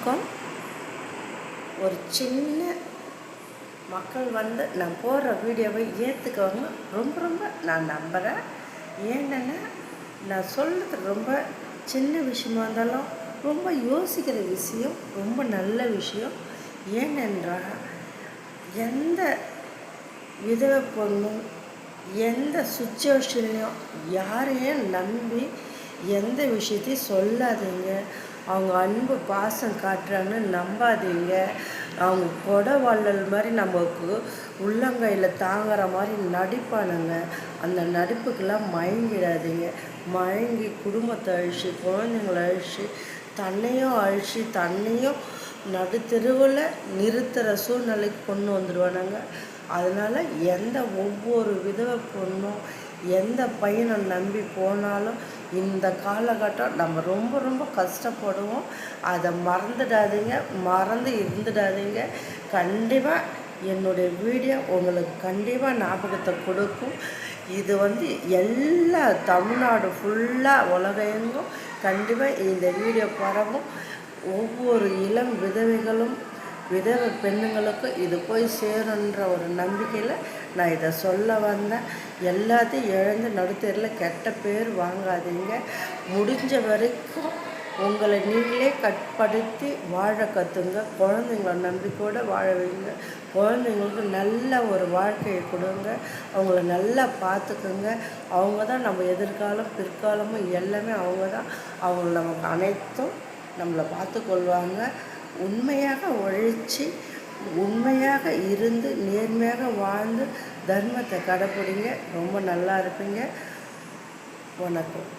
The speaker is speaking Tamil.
வணக்கம். ஒரு சின்ன மக்கள் நான் போடுற வீடியோவை ஏற்றுக்கவங்க ரொம்ப நான் நம்புகிறேன். ஏன்னா நான் சொல்கிறது ரொம்ப சின்ன விஷயமா இருந்தாலும் ரொம்ப யோசிக்கிற விஷயம், ரொம்ப நல்ல விஷயம். ஏனென்றால் எந்த விதவை பொண்ணும் எந்த சுச்சுவேஷன்லையும் யாரையும் நம்பி எந்த விஷயத்தையும் சொல்லாதீங்க. அவங்க அன்பு பாசம் காட்டுறான்னு நம்பாதீங்க. அவங்க கொடை வள்ளல் மாதிரி நமக்கு உள்ளங்கையில் தாங்குற மாதிரி நடிப்பானுங்க. அந்த நடிப்புக்கெல்லாம் மயங்கிடாதீங்க. மயங்கி குடும்பத்தை அழிச்சு, குழந்தைங்களை அழிச்சு, தன்னையும் நடுத்தெருவில் நிறுத்துகிற சூழ்நிலைக்கு கொண்டு வந்துடுவானுங்க. அதனால் ஒவ்வொரு விதவை பொண்ணும் எந்த பையனை நம்பி போனாலும் இந்த காலகட்டம் நம்ம ரொம்ப கஷ்டப்படுவோம். அதை மறந்து இருந்துடாதீங்க. கண்டிப்பாக என்னுடைய வீடியோ உங்களுக்கு கண்டிப்பாக ஞாபகத்தை கொடுக்கும். இது எல்லா தமிழ்நாடு ஃபுல்லாக உலகெங்கும் கண்டிப்பாக இந்த வீடியோ பரவும். ஒவ்வொரு இளம் விதவைகளும் விதவை பெண்ணுங்களுக்கும் இது போய் சேருன்ற ஒரு நம்பிக்கையில் நான் இதை சொல்ல வந்தேன். எல்லாத்தையும் இழந்து நடுத்தரில் கெட்ட பேர் வாங்காதீங்க. முடிஞ்ச வரைக்கும் உங்களை நீங்களே கட்படுத்தி வாழ கற்றுங்க. குழந்தைங்கள நம்பிக்கையோடு வாழ வைங்க. குழந்தைங்களுக்கு நல்ல ஒரு வாழ்க்கையை கொடுங்க. அவங்கள நல்லா பார்த்துக்குங்க. அவங்க தான் நம்ம எதிர்காலம் பிற்காலமும் எல்லாமே அவங்க தான். அவங்க நமக்கு அனைத்தும் நம்மளை பார்த்து கொள்வாங்க. உண்மையாக உழைச்சி உண்மையாக இருந்து நேர்மையாக வாழ்ந்து தர்மத்தை கடைப்பிடிங்க. ரொம்ப நல்லா இருப்பீங்க. வணக்கம்.